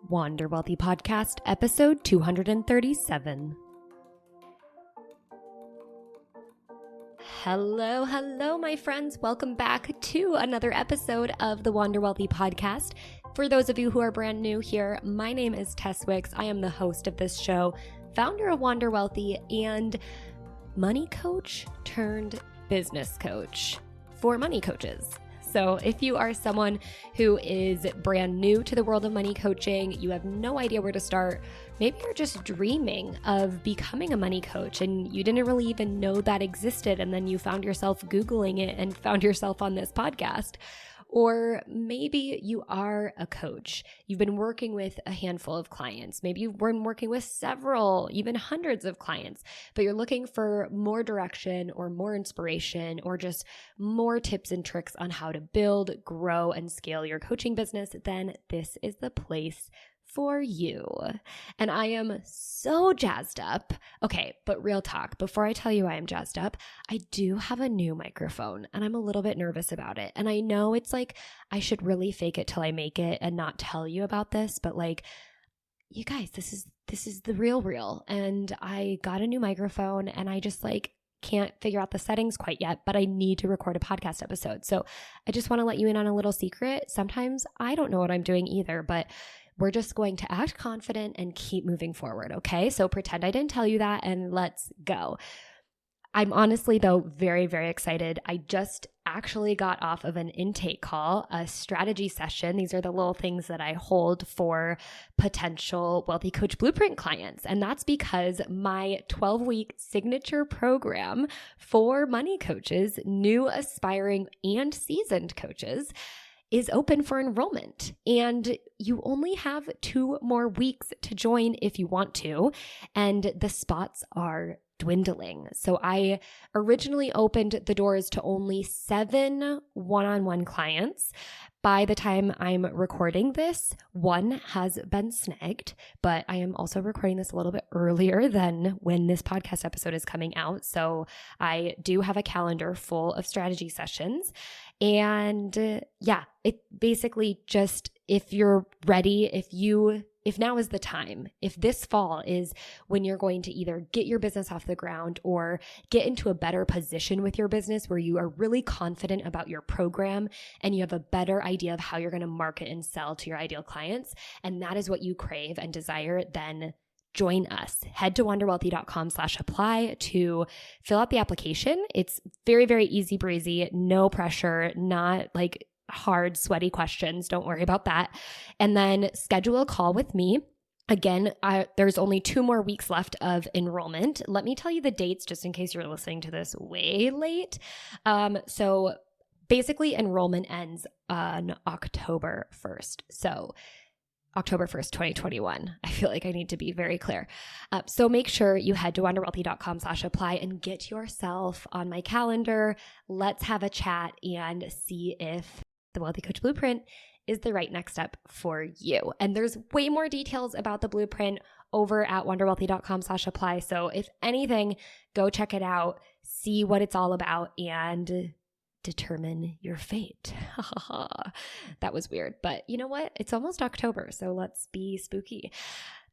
Wander Wealthy Podcast, episode 237. Hello, my friends. Welcome back to another episode of the Wander Wealthy Podcast. For those of you who are brand new here, my name is Tess. I am the host of this show, founder of Wander Wealthy, and money coach turned business coach for money coaches. So if you are someone who is brand new to the world of money coaching, you have no idea where to start, maybe you're just dreaming of becoming a money coach and you didn't really even know that existed, and then you found yourself Googling it and found yourself on this podcast. Or maybe you are a coach. You've been working with a handful of clients. Maybe you've been working with several, even hundreds of clients, but you're looking for more direction or more inspiration or just more tips and tricks on how to build, grow, and scale your coaching business. Then this is the place for you. And I am so jazzed up. Okay, but real talk, before I tell you I am jazzed up, I do have a new microphone and I'm a little bit nervous about it. And I know it's like I should really fake it till I make it and not tell you about this, but like, you guys, this is the real. And I got a new microphone and I just can't figure out the settings quite yet, but I need to record a podcast episode. So I just want to let you in on a little secret. Sometimes I don't know what I'm doing either, but we're just going to act confident and keep moving forward, okay? So pretend I didn't tell you that and let's go. I'm honestly, though, very, very excited. I just actually got off of an intake call, a strategy session. These are the little things that I hold for potential Wealthy Coach Blueprint clients. And that's because my 12-week signature program for money coaches, new, aspiring, and seasoned coaches, is open for enrollment, and you only have 2 more weeks to join if you want to, and the spots are dwindling. So I originally opened the doors to only 7 one-on-one clients. By the time I'm recording this, 1 has been snagged, but I am also recording this a little bit earlier than when this podcast episode is coming out. So I do have a calendar full of strategy sessions. And it basically just, if you're ready, if now is the time, if this fall is when you're going to either get your business off the ground or get into a better position with your business where you are really confident about your program and you have a better idea of how you're going to market and sell to your ideal clients, and that is what you crave and desire, then join us. Head to wanderwealthy.com/apply to fill out the application. It's very, very easy breezy, no pressure, not like hard, sweaty questions. Don't worry about that. And then schedule a call with me. Again, there's only 2 more weeks left of enrollment. Let me tell you the dates just in case you're listening to this way late. So basically enrollment ends on October 1st. So October 1st, 2021. I feel like I need to be very clear. So make sure you head to wanderwealthy.com/apply and get yourself on my calendar. Let's have a chat and see if the Wealthy Coach Blueprint is the right next step for you. And there's way more details about the blueprint over at wanderwealthy.com/apply. So if anything, go check it out, see what it's all about, and determine your fate. That was weird, but you know what? It's almost October, so let's be spooky.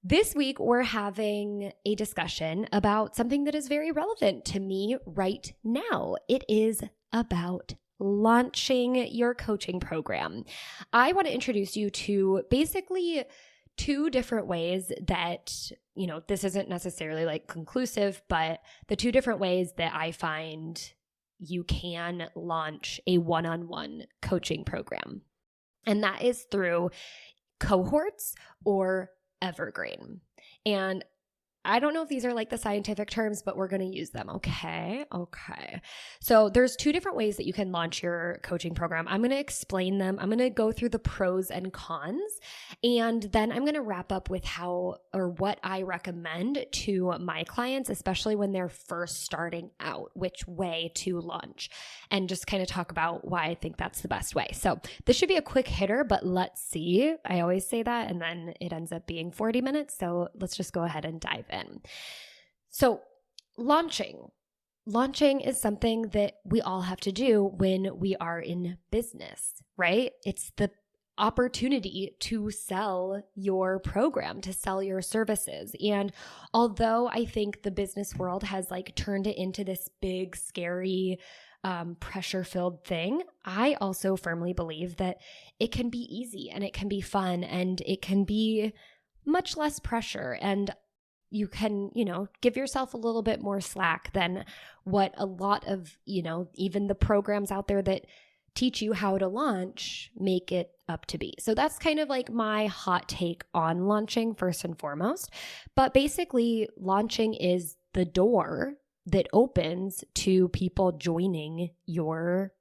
This week, we're having a discussion about something that is very relevant to me right now. It is about launching your coaching program. I want to introduce you to basically 2 different ways that, this isn't necessarily conclusive, but the 2 different ways that I find you can launch a one-on-one coaching program. And that is through Cohorts or Evergreen. And I don't know if these are the scientific terms, but we're going to use them. Okay. So there's 2 different ways that you can launch your coaching program. I'm going to explain them. I'm going to go through the pros and cons, and then I'm going to wrap up with what I recommend to my clients, especially when they're first starting out, which way to launch, and just kind of talk about why I think that's the best way. So this should be a quick hitter, but let's see. I always say that, and then it ends up being 40 minutes. So let's just go ahead and dive in. So launching is something that we all have to do when we are in business, right? It's the opportunity to sell your program, to sell your services. And although I think the business world has like turned it into this big, scary, pressure-filled thing, I also firmly believe that it can be easy and it can be fun and it can be much less pressure, and you can, give yourself a little bit more slack than what a lot of, even the programs out there that teach you how to launch make it up to be. So that's kind of like my hot take on launching first and foremost. But basically, launching is the door that opens to people joining your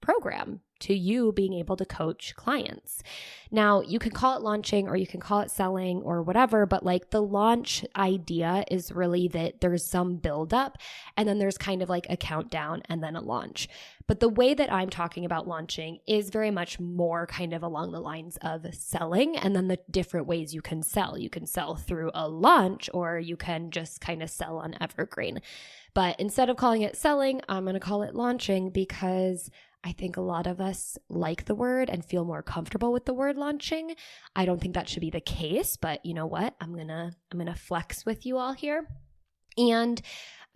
program, to you being able to coach clients. Now, you can call it launching or you can call it selling or whatever, but like the launch idea is really that there's some buildup and then there's kind of like a countdown and then a launch. But the way that I'm talking about launching is very much more kind of along the lines of selling and then the different ways you can sell. You can sell through a launch or you can just kind of sell on Evergreen. But instead of calling it selling, I'm going to call it launching because I think a lot of us like the word and feel more comfortable with the word launching. I don't think that should be the case, but you know what? I'm going to flex with you all here. And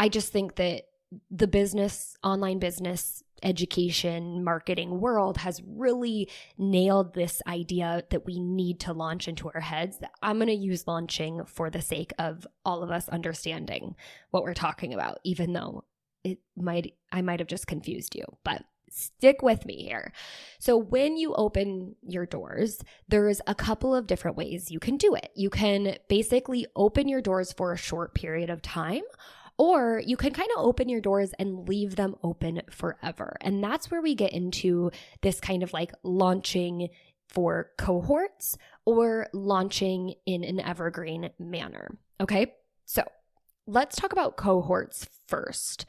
I just think that the online business, education, marketing world has really nailed this idea that we need to launch into our heads. I'm going to use launching for the sake of all of us understanding what we're talking about, even though I might have just confused you, but stick with me here. So when you open your doors, there's a couple of different ways you can do it. You can basically open your doors for a short period of time, or you can kind of open your doors and leave them open forever. And that's where we get into this kind of like launching for cohorts or launching in an evergreen manner. Okay, so let's talk about cohorts first.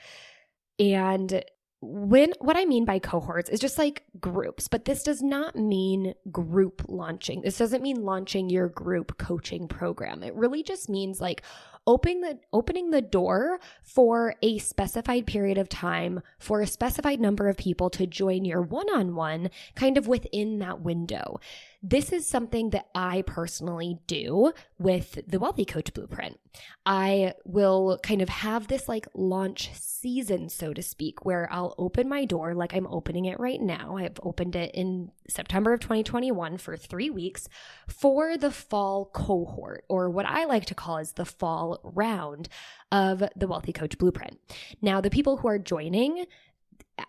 And what I mean by cohorts is just like groups, but this does not mean group launching. This doesn't mean launching your group coaching program. It really just means like opening the door for a specified period of time for a specified number of people to join your one-on-one kind of within that window. This is something that I personally do with the Wealthy Coach Blueprint. I will kind of have this like launch season, so to speak, where I'll open my door like I'm opening it right now. I've opened it in September of 2021 for 3 weeks for the fall cohort, or what I like to call is the fall round of the Wealthy Coach Blueprint. Now, the people who are joining,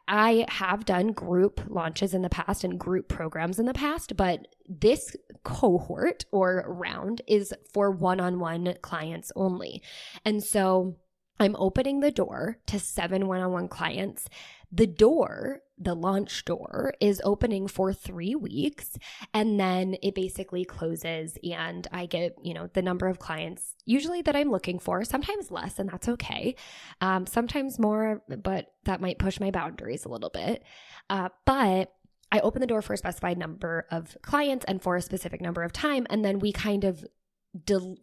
I have done group launches in the past and group programs in the past, but this cohort or round is for one-on-one clients only. And so I'm opening the door to 7 one-on-one clients. The launch door is opening for 3 weeks, and then it basically closes and I get, the number of clients usually that I'm looking for, sometimes less, and that's okay. Sometimes more, but that might push my boundaries a little bit. But I open the door for a specified number of clients and for a specific number of time, and then we kind of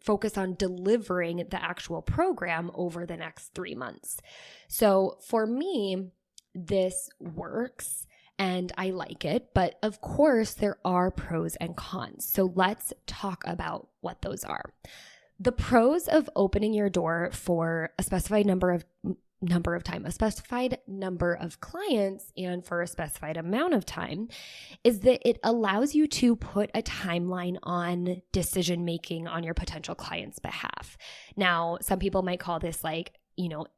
focus on delivering the actual program over the next 3 months. So for me, this works and I like it, but of course there are pros and cons. So let's talk about what those are. The pros of opening your door for a specified number of time, a specified number of clients, and for a specified amount of time is that it allows you to put a timeline on decision making on your potential client's behalf. Now, some people might call this like,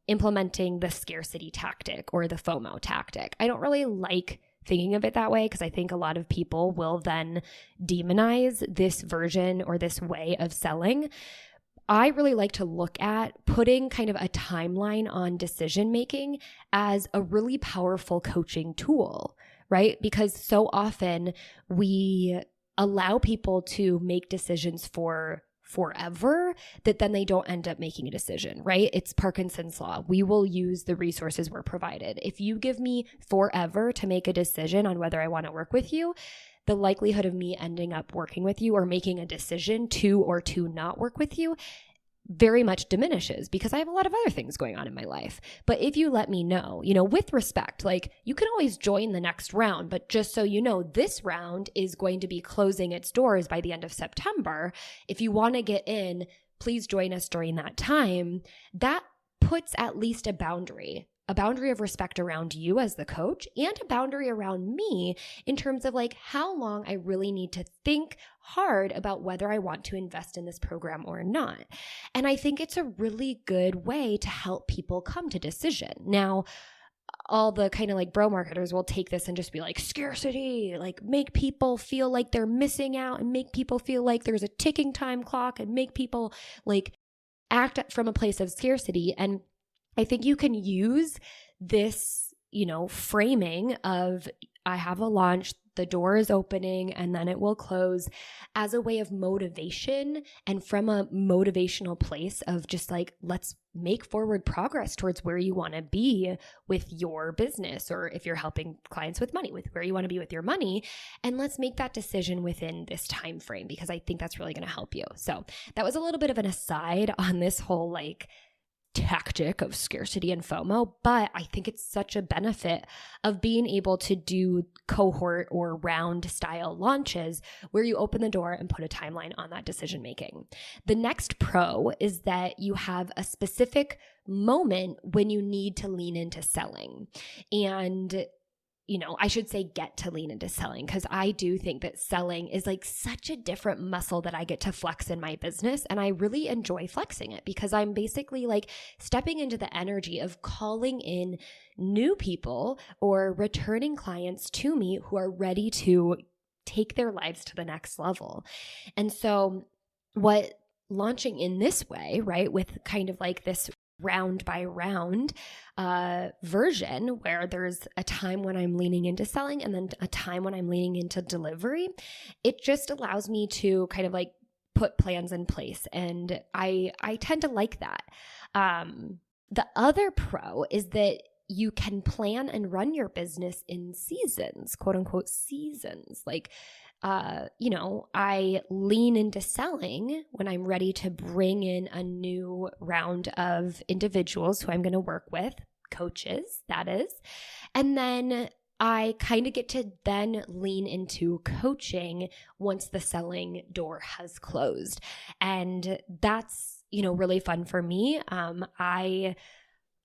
implementing the scarcity tactic or the FOMO tactic. I don't really like thinking of it that way because I think a lot of people will then demonize this version or this way of selling. I really like to look at putting kind of a timeline on decision making as a really powerful coaching tool, right? Because so often we allow people to make decisions for forever that then they don't end up making a decision, right? It's Parkinson's law. We will use the resources we're provided. If you give me forever to make a decision on whether I want to work with you, the likelihood of me ending up working with you or making a decision to or to not work with you very much diminishes because I have a lot of other things going on in my life. But if you let me know, with respect, like you can always join the next round, but just so you know, this round is going to be closing its doors by the end of September. If you want to get in, please join us during that time. That puts at least a boundary of respect around you as the coach and a boundary around me in terms of like how long I really need to think hard about whether I want to invest in this program or not. And I think it's a really good way to help people come to decision. Now, all the kind of like bro marketers will take this and just be like scarcity, like make people feel like they're missing out and make people feel like there's a ticking time clock and make people like act from a place of scarcity. And I think you can use this, framing of I have a launch, the door is opening, and then it will close as a way of motivation and from a motivational place of just like, let's make forward progress towards where you want to be with your business, or if you're helping clients with money, with where you want to be with your money. And let's make that decision within this time frame because I think that's really going to help you. So that was a little bit of an aside on this whole like tactic of scarcity and FOMO, but I think it's such a benefit of being able to do cohort or round style launches where you open the door and put a timeline on that decision making. The next pro is that you have a specific moment when you need to lean into selling. And I should say get to lean into selling, because I do think that selling is like such a different muscle that I get to flex in my business. And I really enjoy flexing it because I'm basically like stepping into the energy of calling in new people or returning clients to me who are ready to take their lives to the next level. And so what launching in this way, right, with kind of like this round by round version where there's a time when I'm leaning into selling and then a time when I'm leaning into delivery, it just allows me to kind of like put plans in place. And I tend to like that. The other pro is that you can plan and run your business in seasons, quote unquote seasons. Like, I lean into selling when I'm ready to bring in a new round of individuals who I'm going to work with, coaches, that is. And then I kind of get to then lean into coaching once the selling door has closed. And that's, really fun for me. I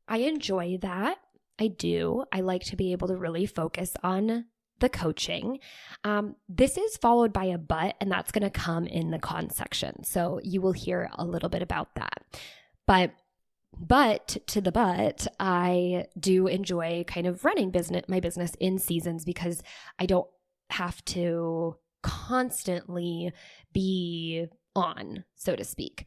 enjoy that. I do. I like to be able to really focus on the coaching. This is followed by a but, and that's going to come in the cons section. So you will hear a little bit about that. But I do enjoy kind of running my business in seasons because I don't have to constantly be on, so to speak.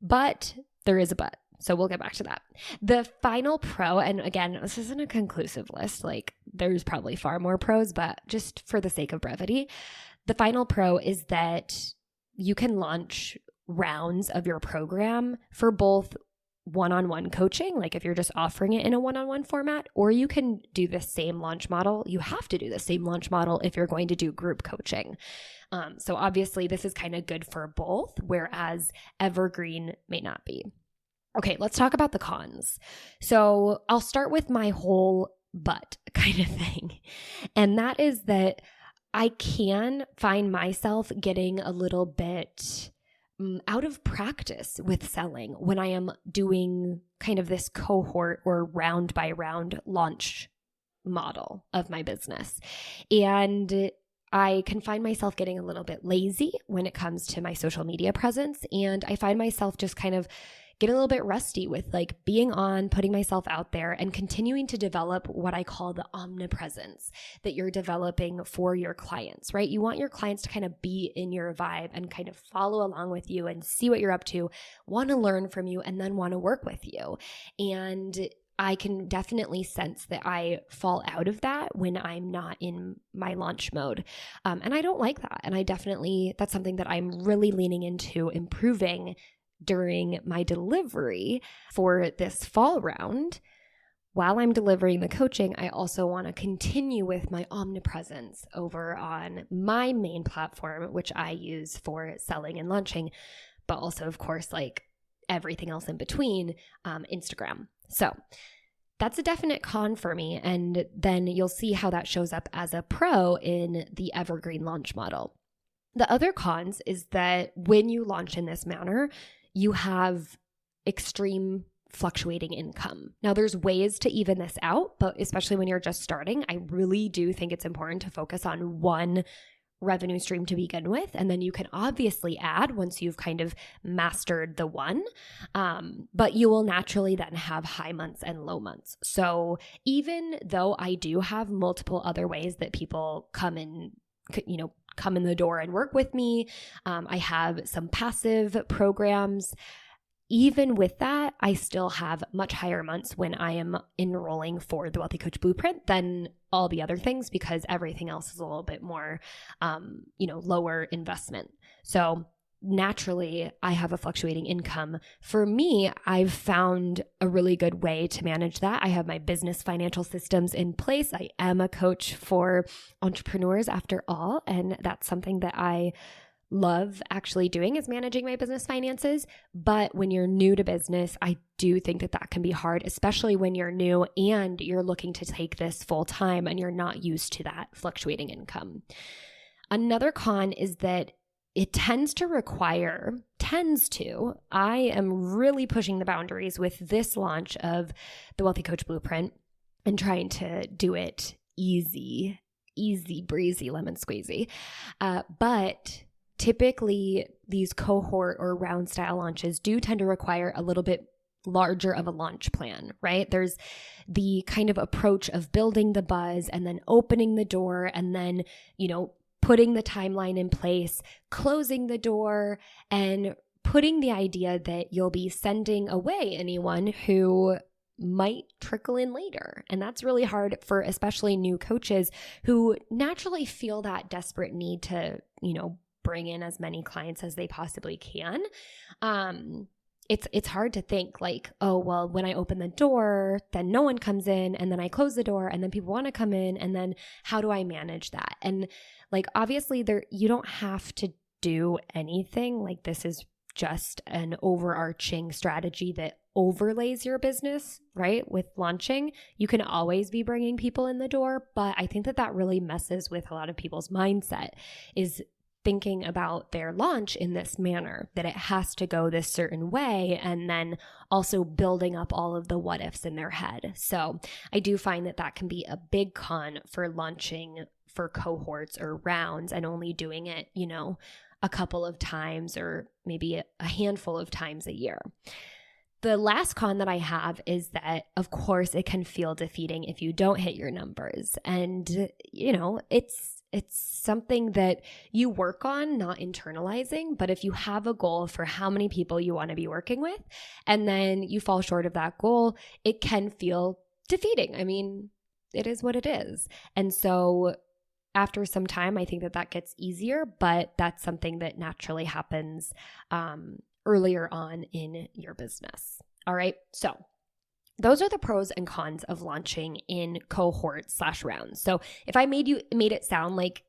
But there is a but. So we'll get back to that. The final pro, and again, this isn't a conclusive list, like there's probably far more pros, but just for the sake of brevity, the final pro is that you can launch rounds of your program for both one-on-one coaching, like if you're just offering it in a one-on-one format, or you can do the same launch model. You have to do the same launch model if you're going to do group coaching. So obviously this is kind of good for both, whereas Evergreen may not be. Okay, let's talk about the cons. So I'll start with my whole but kind of thing. And that is that I can find myself getting a little bit out of practice with selling when I am doing kind of this cohort or round by round launch model of my business. And I can find myself getting a little bit lazy when it comes to my social media presence. And I find myself just kind of get a little bit rusty with like being on, putting myself out there and continuing to develop what I call the omnipresence that you're developing for your clients, right? You want your clients to kind of be in your vibe and kind of follow along with you and see what you're up to, want to learn from you, and then want to work with you. And I can definitely sense that I fall out of that when I'm not in my launch mode. And I don't like that. And that's something that I'm really leaning into improving during my delivery for this fall round. While I'm delivering the coaching, I also want to continue with my omnipresence over on my main platform, which I use for selling and launching, but also, of course, like everything else in between, Instagram. So that's a definite con for me. And then you'll see how that shows up as a pro in the Evergreen launch model. The other cons is that when you launch in this manner, you have extreme fluctuating income. Now, there's ways to even this out, but especially when you're just starting, I really do think it's important to focus on one revenue stream to begin with. And then you can obviously add once you've kind of mastered the one, but you will naturally then have high months and low months. So even though I do have multiple other ways that people come in the door and work with me, I have some passive programs. Even with that, I still have much higher months when I am enrolling for the Wealthy Coach Blueprint than all the other things, because everything else is a little bit more, lower investment. So naturally, I have a fluctuating income. For me, I've found a really good way to manage that. I have my business financial systems in place. I am a coach for entrepreneurs after all, and that's something that I love actually doing, is managing my business finances. But when you're new to business, I do think that can be hard, especially when you're new and you're looking to take this full time and you're not used to that fluctuating income. Another con is that it tends to, I am really pushing the boundaries with this launch of the Wealthy Coach Blueprint and trying to do it easy breezy, lemon squeezy. But typically, these cohort or round style launches do tend to require a little bit larger of a launch plan, right? There's the kind of approach of building the buzz and then opening the door and then, putting the timeline in place, closing the door, and putting the idea that you'll be sending away anyone who might trickle in later. And that's really hard for especially new coaches who naturally feel that desperate need to, bring in as many clients as they possibly can. It's hard to think like, oh, well, when I open the door, then no one comes in, and then I close the door, and then people want to come in, and then how do I manage that? And like, obviously you don't have to do anything. Like, this is just an overarching strategy that overlays your business, right? With launching, you can always be bringing people in the door, but I think that really messes with a lot of people's mindset, is thinking about their launch in this manner, that it has to go this certain way, and then also building up all of the what ifs in their head. So I do find that can be a big con for launching for cohorts or rounds and only doing it, a couple of times or maybe a handful of times a year. The last con that I have is that, of course, it can feel defeating if you don't hit your numbers. And, it's something that you work on, not internalizing, but if you have a goal for how many people you want to be working with, and then you fall short of that goal, it can feel defeating. I mean, it is what it is. And so after some time, I think that gets easier, but that's something that naturally happens earlier on in your business. All right. So those are the pros and cons of launching in cohorts/rounds. So if I made it sound like,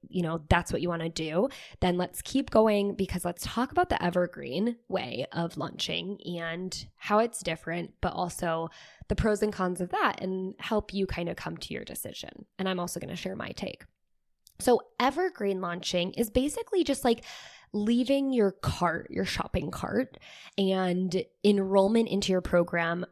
that's what you want to do, then let's keep going, because let's talk about the Evergreen way of launching and how it's different, but also the pros and cons of that, and help you kind of come to your decision. And I'm also going to share my take. So Evergreen launching is basically just like leaving your shopping cart and enrollment into your program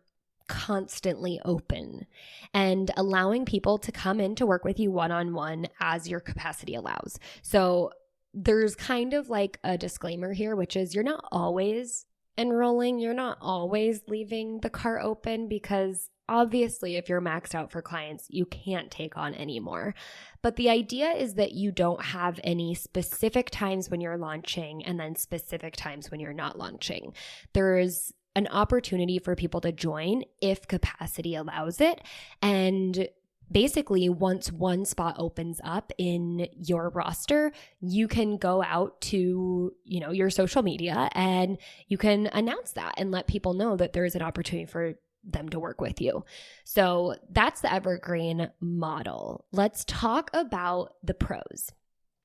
constantly open, and allowing people to come in to work with you one-on-one as your capacity allows. So there's kind of like a disclaimer here, which is you're not always enrolling, you're not always leaving the cart open, because obviously if you're maxed out for clients, you can't take on any more. But the idea is that you don't have any specific times when you're launching and then specific times when you're not launching. There's an opportunity for people to join if capacity allows it. And basically, once one spot opens up in your roster, you can go out to, your social media, and you can announce that and let people know that there is an opportunity for them to work with you. So that's the Evergreen model. Let's talk about the pros.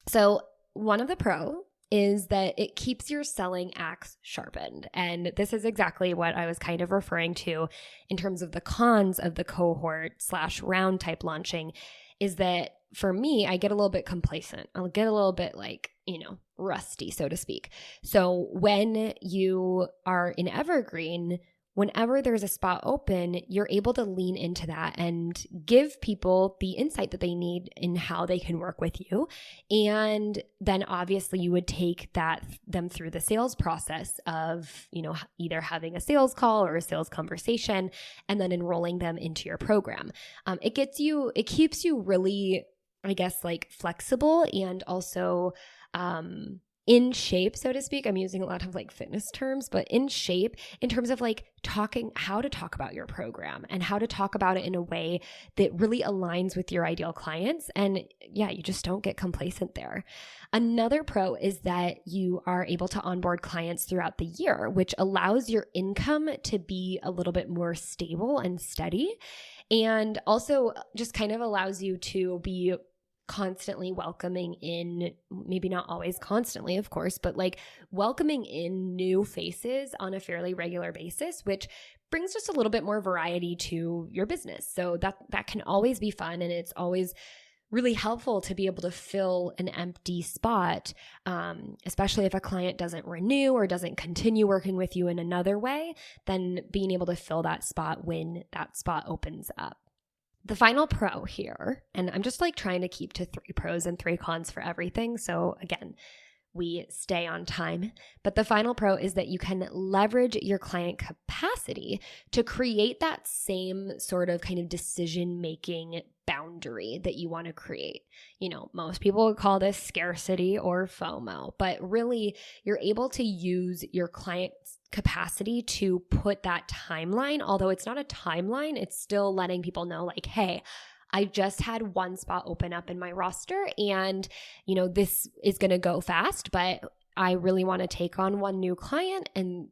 So one of the pros is that it keeps your selling axe sharpened. And this is exactly what I was kind of referring to in terms of the cons of the cohort/round type launching, is that for me, I get a little bit complacent. I'll get a little bit rusty, so to speak. So when you are in Evergreen, whenever there's a spot open, you're able to lean into that and give people the insight that they need in how they can work with you. And then obviously you would take them through the sales process of, either having a sales call or a sales conversation and then enrolling them into your program. It keeps you really, I guess, flexible and also, in shape, so to speak. I'm using a lot of fitness terms, but in shape in terms of how to talk about your program and how to talk about it in a way that really aligns with your ideal clients. And yeah, you just don't get complacent there. Another pro is that you are able to onboard clients throughout the year, which allows your income to be a little bit more stable and steady, and also just kind of allows you to be constantly welcoming in, maybe not always constantly, of course, but welcoming in new faces on a fairly regular basis, which brings just a little bit more variety to your business. So that can always be fun, and it's always really helpful to be able to fill an empty spot, especially if a client doesn't renew or doesn't continue working with you in another way, then being able to fill that spot when that spot opens up. The final pro here, and I'm just trying to keep to 3 pros and 3 cons for everything. So again, we stay on time. But the final pro is that you can leverage your client capacity to create that same sort of kind of decision-making boundary that you want to create. Most people would call this scarcity or FOMO, but really you're able to use your client's capacity to put that timeline, although it's not a timeline, it's still letting people know hey, I just had one spot open up in my roster and, this is going to go fast, but I really want to take on one new client, and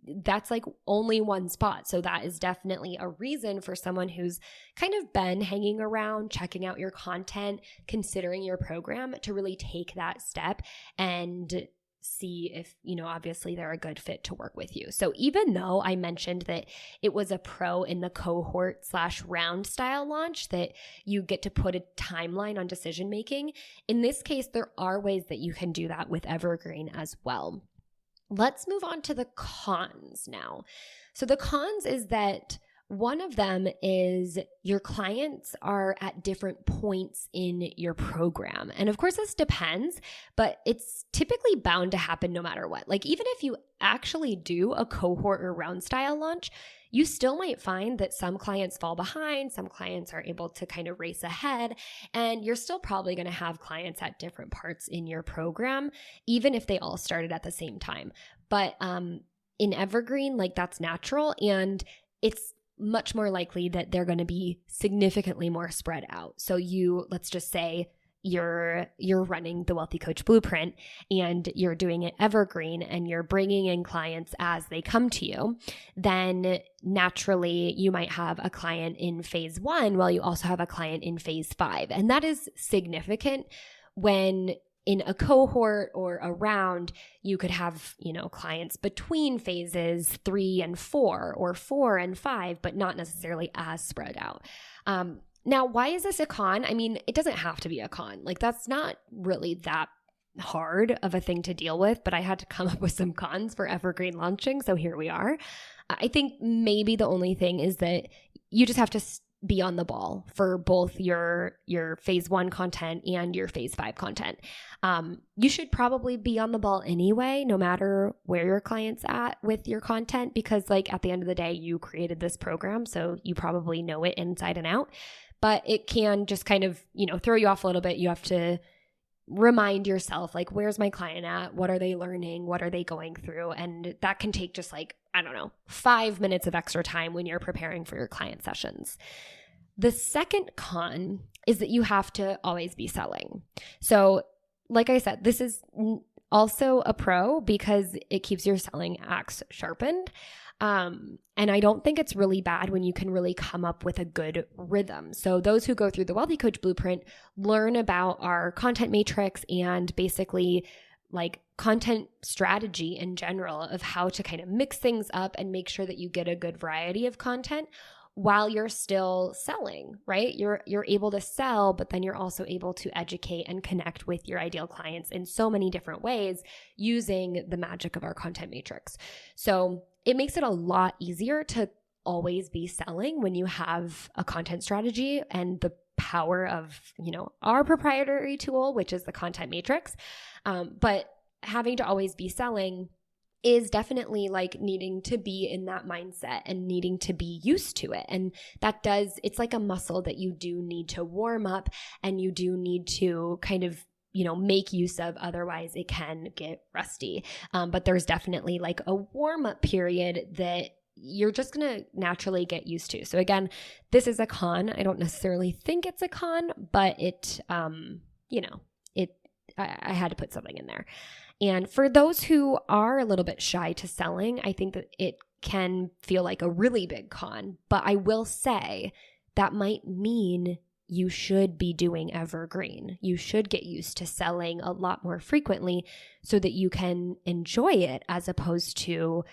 that's only one spot. So that is definitely a reason for someone who's kind of been hanging around, checking out your content, considering your program, to really take that step and see if, obviously they're a good fit to work with you. So even though I mentioned that it was a pro in the cohort/round style launch that you get to put a timeline on decision making, in this case, there are ways that you can do that with Evergreen as well. Let's move on to the cons now. So the cons is that one of them is your clients are at different points in your program. And of course, this depends, but it's typically bound to happen no matter what. Even if you actually do a cohort or round style launch, you still might find that some clients fall behind, some clients are able to kind of race ahead, and you're still probably going to have clients at different parts in your program, even if they all started at the same time. But in Evergreen, that's natural, and it's much more likely that they're going to be significantly more spread out. So let's just say you're running the Wealthy Coach Blueprint and you're doing it Evergreen and you're bringing in clients as they come to you, then naturally you might have a client in phase 1 while you also have a client in phase 5. And that is significant when in a cohort or a round, you could have, clients between phases 3 and 4 or 4 and 5, but not necessarily as spread out. Now, why is this a con? I mean, it doesn't have to be a con. That's not really that hard of a thing to deal with, but I had to come up with some cons for Evergreen Launching, so here we are. I think maybe the only thing is that you just have to be on the ball for both your phase 1 content and your phase 5 content. You should probably be on the ball anyway, no matter where your client's at with your content, because at the end of the day, you created this program, so you probably know it inside and out. But it can just kind of, throw you off a little bit. You have to remind yourself, where's my client at? What are they learning? What are they going through? And that can take just 5 minutes of extra time when you're preparing for your client sessions. The second con is that you have to always be selling. So like I said, this is also a pro because it keeps your selling axe sharpened. And I don't think it's really bad when you can really come up with a good rhythm. So those who go through the Wealthy Coach Blueprint learn about our content matrix and basically content strategy in general of how to kind of mix things up and make sure that you get a good variety of content while you're still selling, right? You're able to sell, but then you're also able to educate and connect with your ideal clients in so many different ways using the magic of our content matrix. So it makes it a lot easier to always be selling when you have a content strategy and the power of, our proprietary tool, which is the content matrix. But having to always be selling is definitely like needing to be in that mindset and needing to be used to it. And it's like a muscle that you do need to warm up and you do need to kind of, make use of, otherwise it can get rusty. But there's definitely like a warm up period that you're just going to naturally get used to. So again, this is a con. I don't necessarily think it's a con, but I had to put something in there. And for those who are a little bit shy to selling, I think that it can feel like a really big con. But I will say that might mean you should be doing Evergreen. You should get used to selling a lot more frequently so that you can enjoy it as opposed to,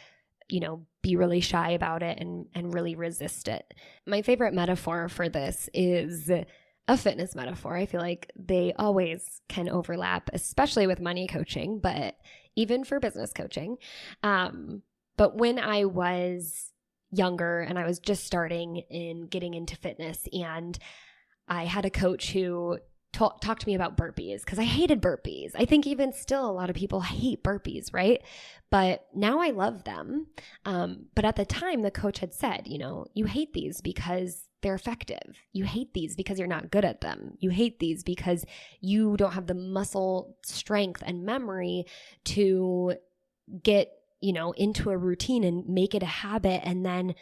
be really shy about it and really resist it. My favorite metaphor for this is a fitness metaphor. I feel like they always can overlap, especially with money coaching, but even for business coaching. But when I was younger and I was just starting in getting into fitness, and I had a coach who talked to me about burpees because I hated burpees. I think even still a lot of people hate burpees, right? But now I love them. But at the time, the coach had said, you hate these because they're effective. You hate these because you're not good at them. You hate these because you don't have the muscle strength and memory to get, into a routine and make it a habit and then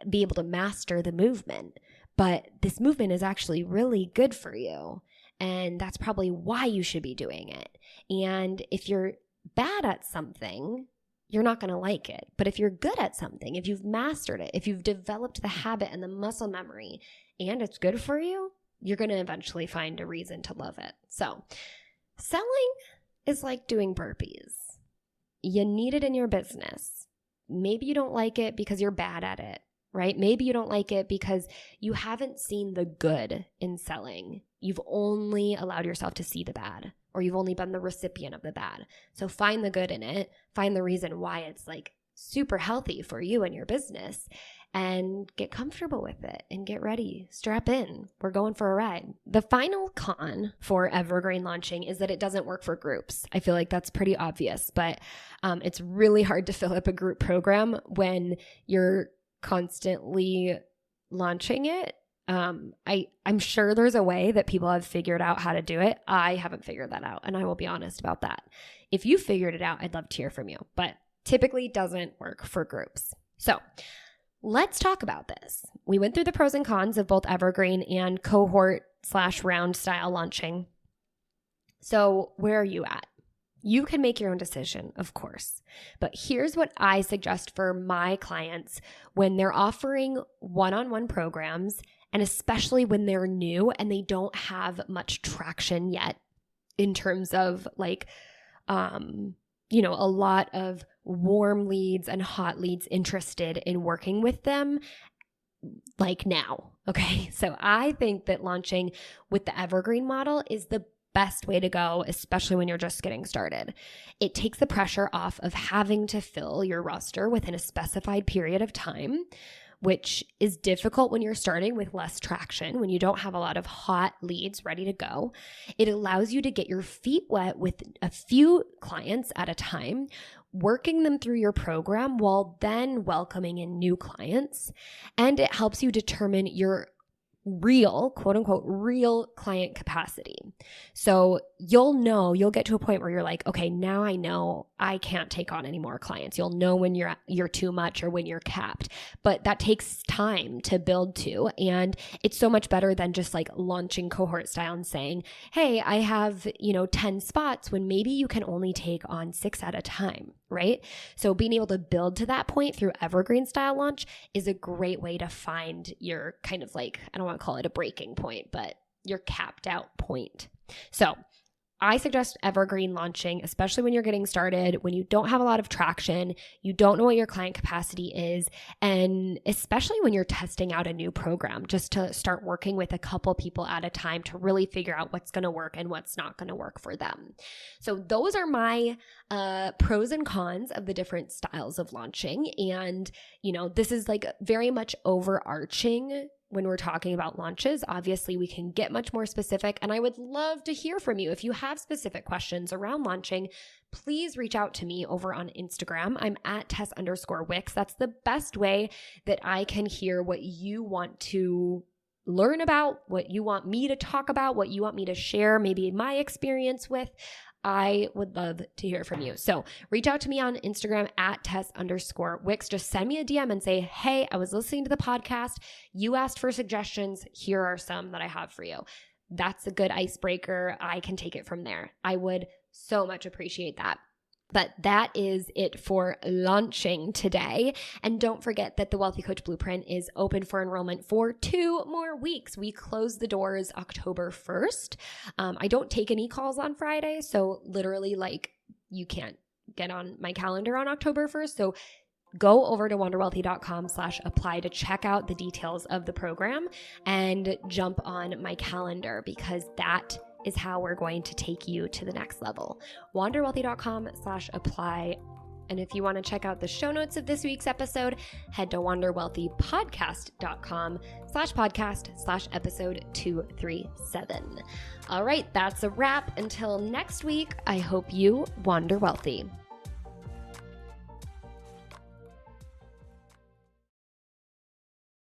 be able to master the movement. But this movement is actually really good for you. And that's probably why you should be doing it. And if you're bad at something, you're not going to like it. But if you're good at something, if you've mastered it, if you've developed the habit and the muscle memory, and it's good for you, you're going to eventually find a reason to love it. So selling is like doing burpees. You need it in your business. Maybe you don't like it because you're bad at it, right? Maybe you don't like it because you haven't seen the good in selling. You've only allowed yourself to see the bad, or you've only been the recipient of the bad. So find the good in it, find the reason why it's like super healthy for you and your business, and get comfortable with it and get ready. Strap in. We're going for a ride. The final con for Evergreen Launching is that it doesn't work for groups. I feel like that's pretty obvious, but it's really hard to fill up a group program when you're constantly launching it. I'm sure there's a way that people have figured out how to do it. I haven't figured that out, and I will be honest about that. If you figured it out, I'd love to hear from you, but typically doesn't work for groups. So let's talk about this. We went through the pros and cons of both Evergreen and cohort/round style launching. So where are you at? You can make your own decision, of course, but here's what I suggest for my clients when they're offering one-on-one programs, and especially when they're new and they don't have much traction yet in terms of like, a lot of warm leads and hot leads interested in working with them like now. Okay. So I think that launching with the Evergreen model is the best way to go, especially when you're just getting started. It takes the pressure off of having to fill your roster within a specified period of time, which is difficult when you're starting with less traction, when you don't have a lot of hot leads ready to go. It allows you to get your feet wet with a few clients at a time, working them through your program while then welcoming in new clients. And it helps you determine your real, quote unquote, real client capacity. So you'll get to a point where you're like, okay, now I know I can't take on any more clients. You'll know when you're too much or when you're capped, but that takes time to build to. And it's so much better than just like launching cohort style and saying, hey, I have, 10 spots, when maybe you can only take on 6 at a time, right? So being able to build to that point through Evergreen style launch is a great way to find your kind of like, I don't want to call it a breaking point, but your capped out point. So I suggest Evergreen Launching, especially when you're getting started, when you don't have a lot of traction, you don't know what your client capacity is, and especially when you're testing out a new program, just to start working with a couple people at a time to really figure out what's going to work and what's not going to work for them. So those are my pros and cons of the different styles of launching. And, this is like very much overarching when we're talking about launches. Obviously, we can get much more specific, and I would love to hear from you. If you have specific questions around launching, please reach out to me over on Instagram. I'm at Tess_Wicks. That's the best way that I can hear what you want to learn about, what you want me to talk about, what you want me to share, maybe my experience with. I would love to hear from you. So reach out to me on Instagram at Tess_Wicks. Just send me a DM and say, hey, I was listening to the podcast. You asked for suggestions. Here are some that I have for you. That's a good icebreaker. I can take it from there. I would so much appreciate that. But that is it for launching today. And don't forget that the Wealthy Coach Blueprint is open for enrollment for 2 more weeks. We close the doors October 1st. I don't take any calls on Friday. So literally you can't get on my calendar on October 1st. So go over to wanderwealthy.com/apply to check out the details of the program and jump on my calendar, because that is how we're going to take you to the next level. wanderwealthy.com/apply. And if you want to check out the show notes of this week's episode, head to wanderwealthypodcast.com/podcast/episode 237. All right, that's a wrap. Until next week, I hope you wander wealthy.